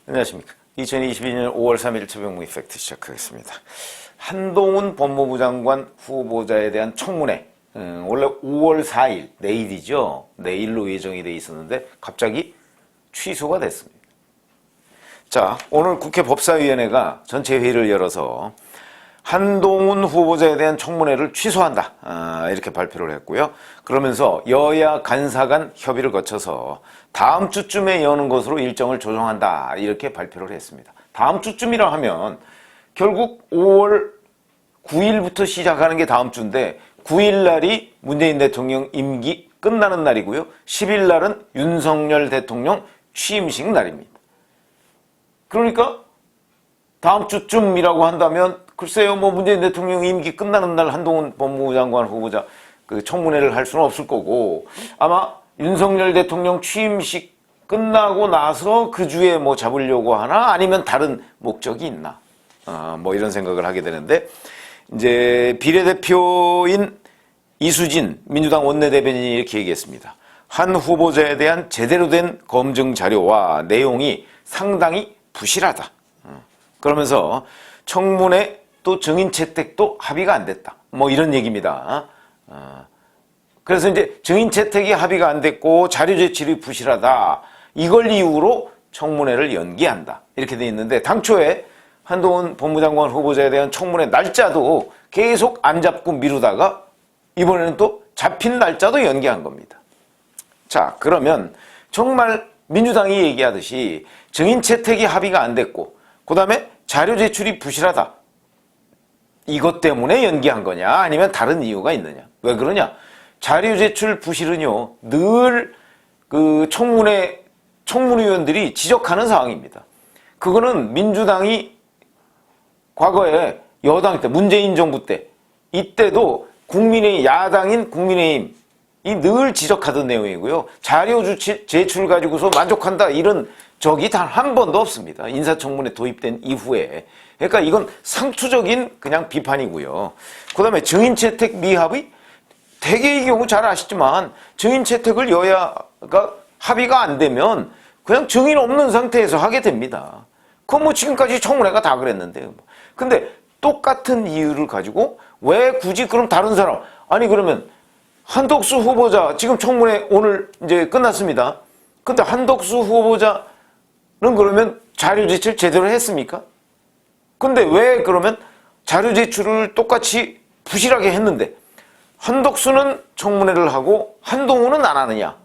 안녕하십니까. 2022년 5월 3일 최병무 이펙트 시작하겠습니다. 한동훈 법무부 장관 후보자에 대한 청문회, 원래 5월 4일, 내일이죠. 내일로 예정이 돼 있었는데 갑자기 취소가 됐습니다. 자, 오늘 국회 법사위원회가 전체 회의를 열어서 한동훈 후보자에 대한 청문회를 취소한다, 이렇게 발표를 했고요. 그러면서 여야 간사 간 협의를 거쳐서 다음 주쯤에 여는 것으로 일정을 조정한다, 이렇게 발표를 했습니다. 다음 주쯤이라 하면 결국 5월 9일부터 시작하는 게 다음 주인데 9일 날이 문재인 대통령 임기 끝나는 날이고요. 10일 날은 윤석열 대통령 취임식 날입니다. 그러니까 다음 주쯤이라고 한다면 글쎄요, 문재인 대통령 임기 끝나는 날 한동훈 법무부 장관 후보자 그 청문회를 할 수는 없을 거고, 아마 윤석열 대통령 취임식 끝나고 나서 그 주에 잡으려고 하나, 아니면 다른 목적이 있나, 이런 생각을 하게 되는데, 이제 비례대표인 이수진 민주당 원내대변인이 이렇게 얘기했습니다. 한 후보자에 대한 제대로 된 검증 자료와 내용이 상당히 부실하다. 그러면서 청문회 또 증인 채택도 합의가 안 됐다. 이런 얘기입니다. 그래서 이제 증인 채택이 합의가 안 됐고 자료 제출이 부실하다. 이걸 이유로 청문회를 연기한다. 이렇게 돼 있는데, 당초에 한동훈 법무장관 후보자에 대한 청문회 날짜도 계속 안 잡고 미루다가 이번에는 또 잡힌 날짜도 연기한 겁니다. 자, 그러면 정말 민주당이 얘기하듯이 증인 채택이 합의가 안 됐고 그 다음에 자료 제출이 부실하다, 이것 때문에 연기한 거냐, 아니면 다른 이유가 있느냐. 왜 그러냐? 자료 제출 부실은요, 늘 그 청문위원들이 지적하는 사항입니다. 그거는 민주당이 과거에 여당 때, 문재인 정부 때, 이때도 야당인 국민의힘이 늘 지적하던 내용이고요. 자료 제출 가지고서 만족한다, 이런 적이 단 한 번도 없습니다. 인사청문회 도입된 이후에. 그러니까 이건 상투적인 그냥 비판이고요. 그 다음에 증인채택 미합의, 대개의 경우 잘 아시지만 증인채택을 여야가 합의가 안 되면 그냥 증인 없는 상태에서 하게 됩니다. 그건 지금까지 청문회가 다 그랬는데요. 근데 똑같은 이유를 가지고 왜 굳이 그럼 다른 사람, 아니 그러면 한덕수 후보자, 지금 청문회 오늘 이제 끝났습니다. 근데 한덕수 후보자는 그러면 자료 제출 제대로 했습니까? 근데 왜 그러면 자료 제출을 똑같이 부실하게 했는데 한덕수는 청문회를 하고 한동훈은 안 하느냐?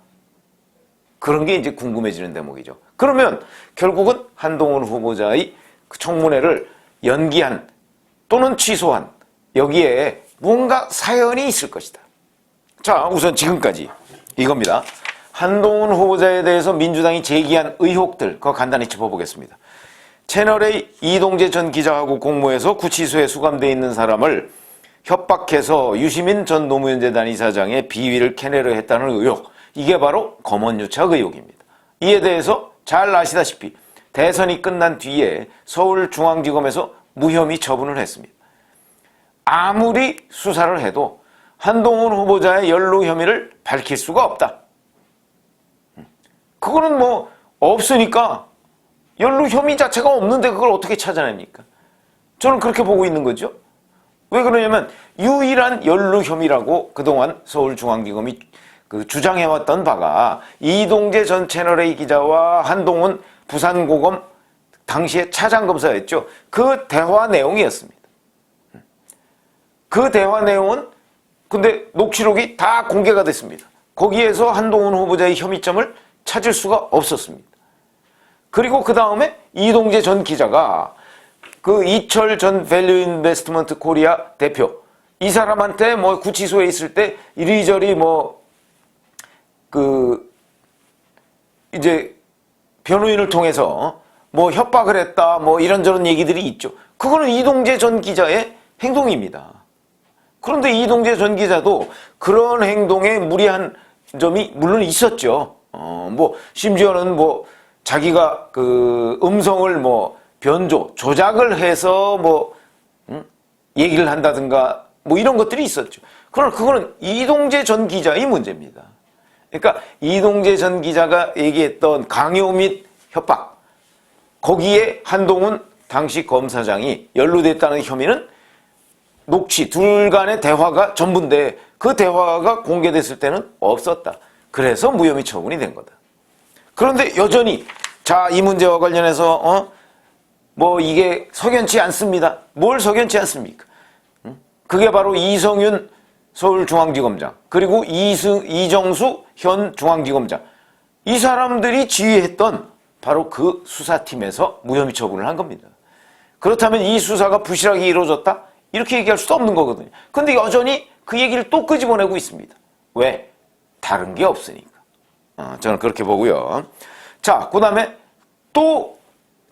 그런 게 이제 궁금해지는 대목이죠. 그러면 결국은 한동훈 후보자의 그 청문회를 연기한 또는 취소한, 여기에 뭔가 사연이 있을 것이다. 자, 우선 지금까지 이겁니다. 한동훈 후보자에 대해서 민주당이 제기한 의혹들, 그거 간단히 짚어보겠습니다. 채널A 이동재 전 기자하고 공모해서 구치소에 수감되어 있는 사람을 협박해서 유시민 전 노무현재단 이사장의 비위를 캐내려 했다는 의혹, 이게 바로 검언유착 의혹입니다. 이에 대해서 잘 아시다시피 대선이 끝난 뒤에 서울중앙지검에서 무혐의 처분을 했습니다. 아무리 수사를 해도 한동훈 후보자의 연루 혐의를 밝힐 수가 없다. 그거는 없으니까, 연루 혐의 자체가 없는데 그걸 어떻게 찾아냅니까? 저는 그렇게 보고 있는 거죠. 왜 그러냐면 유일한 연루 혐의라고 그동안 서울중앙지검이 주장해왔던 바가 이동재 전 채널A 기자와 한동훈 부산고검 당시에 차장검사였죠. 그 대화 내용이었습니다. 그 대화 내용은 근데 녹취록이 다 공개가 됐습니다. 거기에서 한동훈 후보자의 혐의점을 찾을 수가 없었습니다. 그리고 그 다음에 이동재 전 기자가 그 이철 전 밸류인베스트먼트 코리아 대표, 이 사람한테 구치소에 있을 때 이리저리 이제 변호인을 통해서 협박을 했다, 이런저런 얘기들이 있죠. 그거는 이동재 전 기자의 행동입니다. 그런데 이동재 전 기자도 그런 행동에 무리한 점이 물론 있었죠. 심지어는 자기가 그 음성을 조작을 해서 얘기를 한다든가 이런 것들이 있었죠. 그러나 그거는 이동재 전 기자의 문제입니다. 그러니까 이동재 전 기자가 얘기했던 강요 및 협박, 거기에 한동훈 당시 검사장이 연루됐다는 혐의는 녹취, 둘 간의 대화가 전부인데 그 대화가 공개됐을 때는 없었다. 그래서 무혐의 처분이 된 거다. 그런데 여전히 자, 이 문제와 관련해서 뭐 이게 석연치 않습니다. 뭘 석연치 않습니까? 그게 바로 이성윤 서울중앙지검장 그리고 이정수 현 중앙지검장 이 사람들이 지휘했던 바로 그 수사팀에서 무혐의 처분을 한 겁니다. 그렇다면 이 수사가 부실하게 이루어졌다? 이렇게 얘기할 수도 없는 거거든요. 근데 여전히 그 얘기를 또 끄집어내고 있습니다. 왜? 다른 게 없으니까. 저는 그렇게 보고요. 자, 그 다음에 또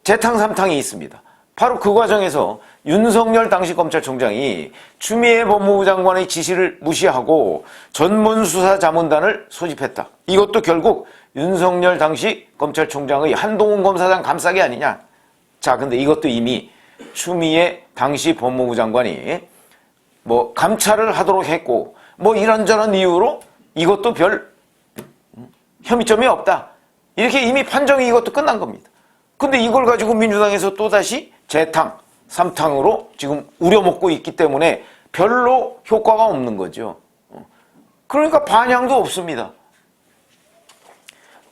재탕3탕이 있습니다. 바로 그 과정에서 윤석열 당시 검찰총장이 추미애 법무부 장관의 지시를 무시하고 전문수사자문단을 소집했다. 이것도 결국 윤석열 당시 검찰총장의 한동훈 검사장 감싸기 아니냐. 자, 근데 이것도 이미 추미애 당시 법무부 장관이 뭐 감찰을 하도록 했고 뭐 이런저런 이유로 이것도 별 혐의점이 없다. 이렇게 이미 판정이 이것도 끝난 겁니다. 근데 이걸 가지고 민주당에서 또다시 재탕, 삼탕으로 지금 우려먹고 있기 때문에 별로 효과가 없는 거죠. 그러니까 반향도 없습니다.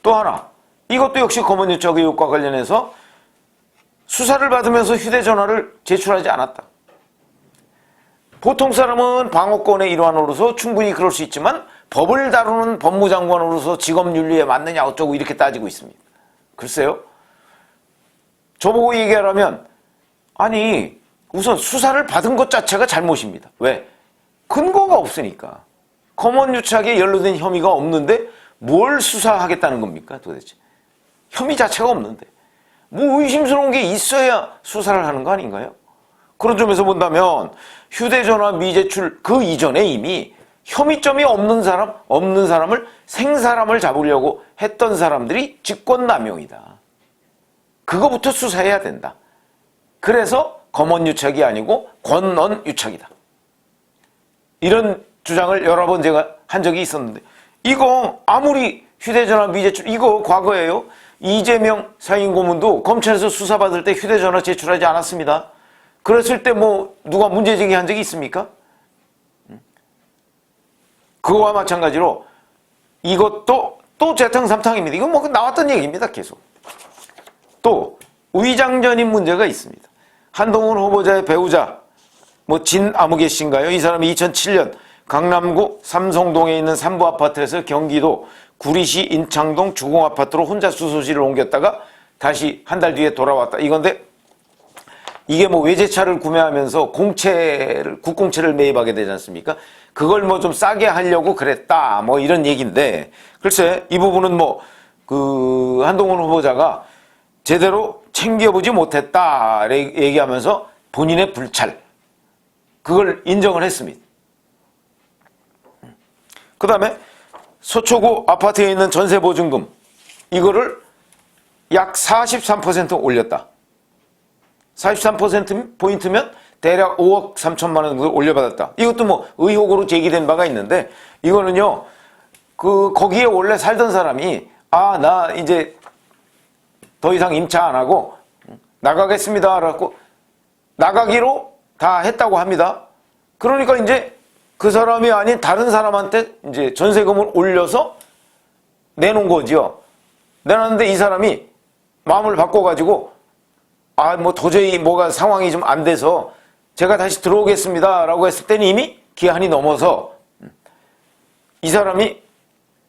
또 하나, 이것도 역시 검언유착 의혹과 관련해서 수사를 받으면서 휴대전화를 제출하지 않았다. 보통 사람은 방어권의 일환으로서 충분히 그럴 수 있지만 법을 다루는 법무장관으로서 직업윤리에 맞느냐 어쩌고 이렇게 따지고 있습니다. 글쎄요. 저보고 얘기하라면 아니 우선 수사를 받은 것 자체가 잘못입니다. 왜? 근거가 없으니까. 검언유착에 연루된 혐의가 없는데 뭘 수사하겠다는 겁니까 도대체? 혐의 자체가 없는데. 뭐 의심스러운 게 있어야 수사를 하는 거 아닌가요? 그런 점에서 본다면 휴대전화 미제출 그 이전에 이미 혐의점이 없는 사람을 생사람을 잡으려고 했던 사람들이 직권남용이다. 그거부터 수사해야 된다. 그래서 검언유착이 아니고 권언유착이다. 이런 주장을 여러 번 제가 한 적이 있었는데 이거 아무리 휴대전화 미제출 이거 과거에요. 이재명 사인고문도 검찰에서 수사받을 때 휴대전화 제출하지 않았습니다. 그랬을 때 뭐 누가 문제제기한 적이 있습니까? 그거와 마찬가지로 이것도 또 재탕3탕입니다. 이건 뭐 나왔던 얘기입니다. 계속. 또 위장전입 문제가 있습니다. 한동훈 후보자의 배우자 뭐 진아무개 씨인가요? 이 사람이 2007년 강남구 삼성동에 있는 산부 아파트에서 경기도 구리시 인창동 주공아파트로 혼자 수소실을 옮겼다가 다시 한 달 뒤에 돌아왔다. 이건데 이게 뭐 외제차를 구매하면서 국공채를 매입하게 되지 않습니까? 그걸 뭐 좀 싸게 하려고 그랬다. 뭐 이런 얘기인데 글쎄 이 부분은 뭐 그 한동훈 후보자가 제대로 챙겨보지 못했다 얘기하면서 본인의 불찰 그걸 인정을 했습니다. 그 다음에 서초구 아파트에 있는 전세보증금 이거를 약 43% 올렸다. 43%포인트면 대략 5억 3천만 원 정도 올려받았다. 이것도 뭐 의혹으로 제기된 바가 있는데 이거는요 거기에 원래 살던 사람이 나 이제 더 이상 임차 안 하고 나가겠습니다 라고 나가기로 다 했다고 합니다. 그러니까 이제 그 사람이 아닌 다른 사람한테 이제 전세금을 올려서 내놓은 거지요. 내놨는데 이 사람이 마음을 바꿔가지고 뭐 도저히 뭐가 상황이 좀 안 돼서 제가 다시 들어오겠습니다 라고 했을 때는 이미 기한이 넘어서 이 사람이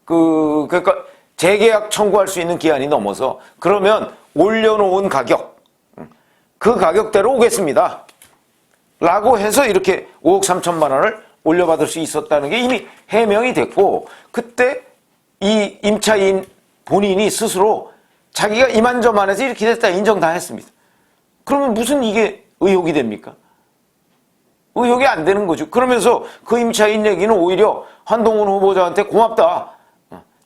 그러니까 재계약 청구할 수 있는 기한이 넘어서 그러면 올려놓은 가격 그 가격대로 오겠습니다 라고 해서 이렇게 5억 3천만 원을 올려받을 수 있었다는 게 이미 해명이 됐고 그때 이 임차인 본인이 스스로 자기가 이만저만해서 이렇게 됐다 인정 다 했습니다. 그러면 무슨 이게 의혹이 됩니까? 의혹이 안 되는 거죠. 그러면서 그 임차인 얘기는 오히려 한동훈 후보자한테 고맙다.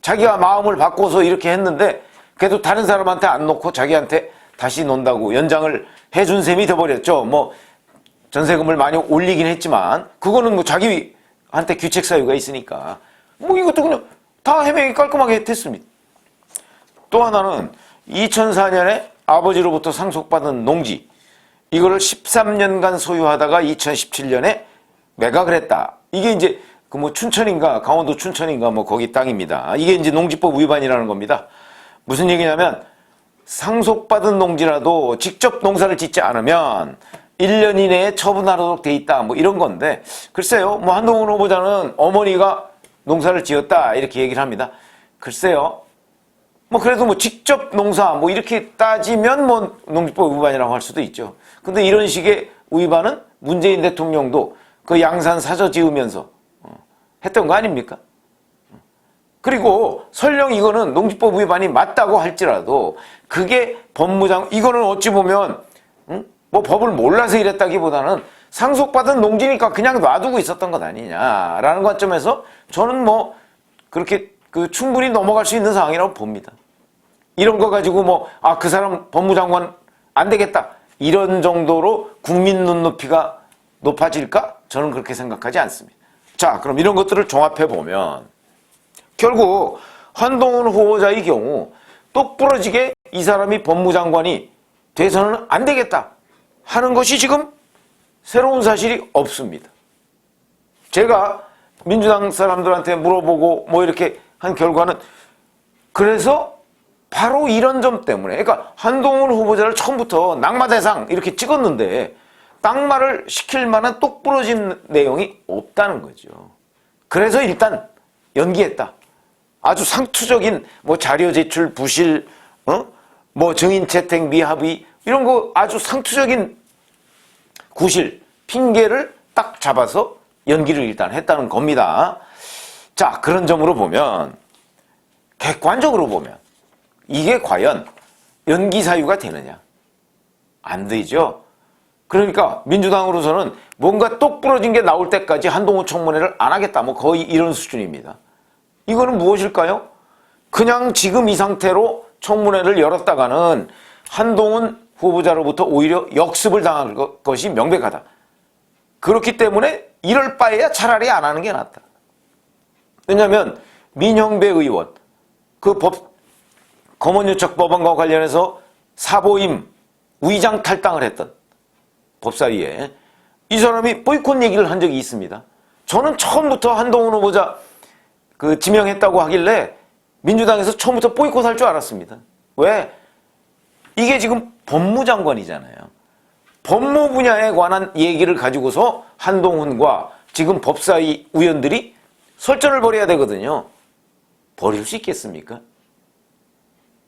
자기가 마음을 바꿔서 이렇게 했는데 그래도 다른 사람한테 안 놓고 자기한테 다시 논다고 연장을 해준 셈이 돼버렸죠. 뭐 전세금을 많이 올리긴 했지만 그거는 뭐 자기한테 규책 사유가 있으니까 뭐 이것도 그냥 다 해명이 깔끔하게 됐습니다. 또 하나는 2004년에 아버지로부터 상속받은 농지, 이거를 13년간 소유하다가 2017년에 매각을 했다. 이게 이제 그 뭐 춘천인가 강원도 춘천인가 뭐 거기 땅입니다. 이게 이제 농지법 위반이라는 겁니다. 무슨 얘기냐면 상속받은 농지라도 직접 농사를 짓지 않으면 1년 이내에 처분하도록 돼 있다. 뭐 이런 건데, 글쎄요. 뭐 한동훈 후보자는 어머니가 농사를 지었다 이렇게 얘기를 합니다. 글쎄요. 뭐 그래도 뭐 직접 농사 뭐 이렇게 따지면 뭐 농지법 위반이라고 할 수도 있죠. 근데 이런 식의 위반은 문재인 대통령도 그 양산 사저 지으면서 했던 거 아닙니까? 그리고 설령 이거는 농지법 위반이 맞다고 할지라도 그게 법무장, 이거는 어찌 보면 뭐 법을 몰라서 이랬다기보다는 상속받은 농지니까 그냥 놔두고 있었던 것 아니냐라는 관점에서 저는 뭐 그렇게 충분히 넘어갈 수 있는 상황이라고 봅니다. 이런 거 가지고 뭐 그 사람 법무장관 안 되겠다 이런 정도로 국민 눈높이가 높아질까? 저는 그렇게 생각하지 않습니다. 자, 그럼 이런 것들을 종합해 보면 결국 한동훈 후보자의 경우 똑부러지게 이 사람이 법무장관이 돼서는 안 되겠다 하는 것이 지금 새로운 사실이 없습니다. 제가 민주당 사람들한테 물어보고 뭐 이렇게 한 결과는 그래서 바로 이런 점 때문에, 그러니까 한동훈 후보자를 처음부터 낙마 대상 이렇게 찍었는데 낙마를 시킬 만한 똑부러진 내용이 없다는 거죠. 그래서 일단 연기했다. 아주 상투적인 뭐 자료 제출 부실, 뭐 증인 채택 미합의 이런 거 아주 상투적인 구실 핑계를 딱 잡아서 연기를 일단 했다는 겁니다. 자, 그런 점으로 보면 객관적으로 보면 이게 과연 연기 사유가 되느냐? 안 되죠. 그러니까 민주당으로서는 뭔가 똑부러진 게 나올 때까지 한동훈 청문회를 안 하겠다. 뭐 거의 이런 수준입니다. 이거는 무엇일까요? 그냥 지금 이 상태로 청문회를 열었다가는 한동훈 후보자로부터 오히려 역습을 당할 것이 명백하다. 그렇기 때문에 이럴 바에야 차라리 안 하는 게 낫다. 왜냐하면 민형배 의원 검언유착 법안과 관련해서 사보임 위장 탈당을 했던 법사위에 이 사람이 보이콧 얘기를 한 적이 있습니다. 저는 처음부터 한동훈 후보자 지명했다고 하길래 민주당에서 처음부터 보이콧 할 줄 알았습니다. 왜? 이게 지금 법무장관이잖아요. 법무 분야에 관한 얘기를 가지고서 한동훈과 지금 법사위 위원들이 설전을 벌여야 되거든요. 벌일 수 있겠습니까?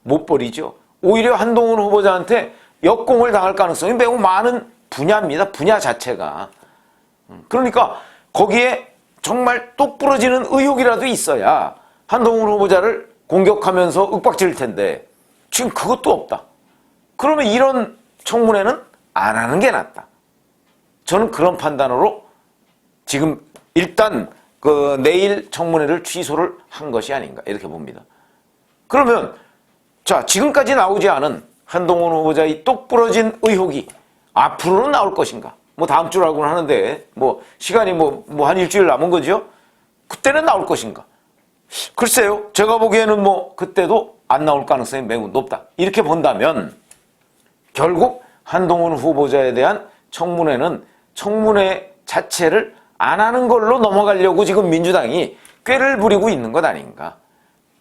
못 벌이죠. 오히려 한동훈 후보자한테 역공을 당할 가능성이 매우 많은 분야입니다. 분야 자체가. 그러니까 거기에 정말 똑부러지는 의혹이라도 있어야 한동훈 후보자를 공격하면서 윽박지를 텐데 지금 그것도 없다. 그러면 이런 청문회는 안 하는 게 낫다. 저는 그런 판단으로 지금 일단 내일 청문회를 취소를 한 것이 아닌가 이렇게 봅니다. 그러면 자, 지금까지 나오지 않은 한동훈 후보자의 똑부러진 의혹이 앞으로는 나올 것인가? 뭐 다음 주라고는 하는데 뭐 시간이 뭐 한 일주일 남은 거죠? 그때는 나올 것인가? 글쎄요. 제가 보기에는 뭐 그때도 안 나올 가능성이 매우 높다. 이렇게 본다면 결국 한동훈 후보자에 대한 청문회는 청문회 자체를 안 하는 걸로 넘어가려고 지금 민주당이 꾀를 부리고 있는 것 아닌가.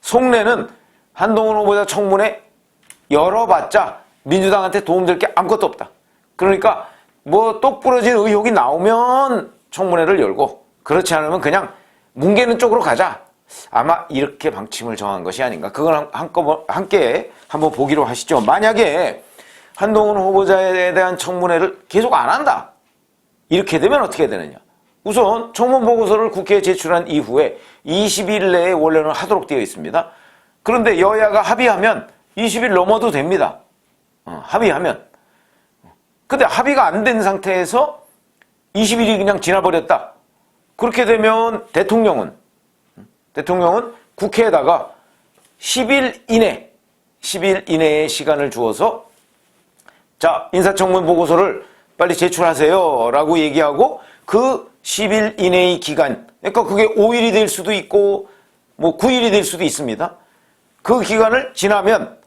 속내는 한동훈 후보자 청문회 열어봤자 민주당한테 도움될 게 아무것도 없다. 그러니까 뭐 똑부러진 의혹이 나오면 청문회를 열고 그렇지 않으면 그냥 뭉개는 쪽으로 가자. 아마 이렇게 방침을 정한 것이 아닌가. 그건 함께 한번 보기로 하시죠. 만약에 한동훈 후보자에 대한 청문회를 계속 안 한다. 이렇게 되면 어떻게 되느냐. 우선 청문보고서를 국회에 제출한 이후에 20일 내에 원래는 하도록 되어 있습니다. 그런데 여야가 합의하면 20일 넘어도 됩니다. 합의하면. 근데 합의가 안 된 상태에서 20일이 그냥 지나버렸다. 그렇게 되면 대통령은 국회에다가 10일 이내의 시간을 주어서 자, 인사청문 보고서를 빨리 제출하세요 라고 얘기하고 그 10일 이내의 기간, 그러니까 그게 5일이 될 수도 있고 뭐 9일이 될 수도 있습니다. 그 기간을 지나면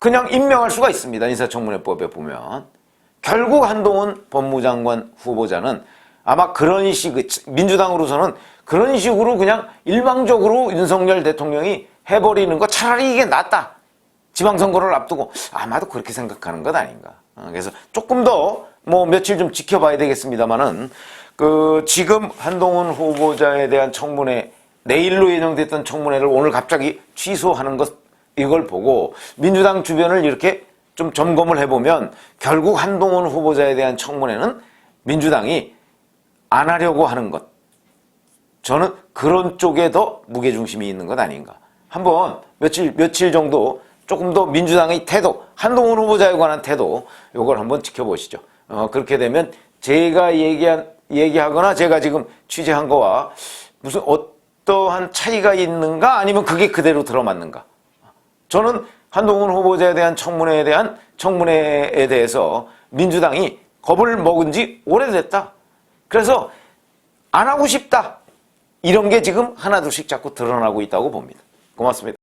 그냥 임명할 수가 있습니다. 인사청문회법에 보면. 결국 한동훈 법무장관 후보자는 아마 그런 민주당으로서는 그런 식으로 그냥 일방적으로 윤석열 대통령이 해버리는 거 차라리 이게 낫다. 지방선거를 앞두고 아마도 그렇게 생각하는 것 아닌가. 그래서 조금 더 며칠 좀 지켜봐야 되겠습니다만은 지금 한동훈 후보자에 대한 청문회, 내일로 예정됐던 청문회를 오늘 갑자기 취소하는 것, 이걸 보고 민주당 주변을 이렇게 좀 점검을 해보면 결국 한동훈 후보자에 대한 청문회는 민주당이 안 하려고 하는 것. 저는 그런 쪽에 더 무게중심이 있는 것 아닌가. 한번 며칠 정도 조금 더 민주당의 태도, 한동훈 후보자에 관한 태도, 요걸 한번 지켜보시죠. 그렇게 되면 제가 얘기하거나 제가 지금 취재한 거와 무슨 어떠한 차이가 있는가 아니면 그게 그대로 들어맞는가. 저는 한동훈 후보자에 대한 청문회에 대해서 민주당이 겁을 먹은 지 오래됐다. 그래서 안 하고 싶다. 이런 게 지금 하나둘씩 자꾸 드러나고 있다고 봅니다. 고맙습니다.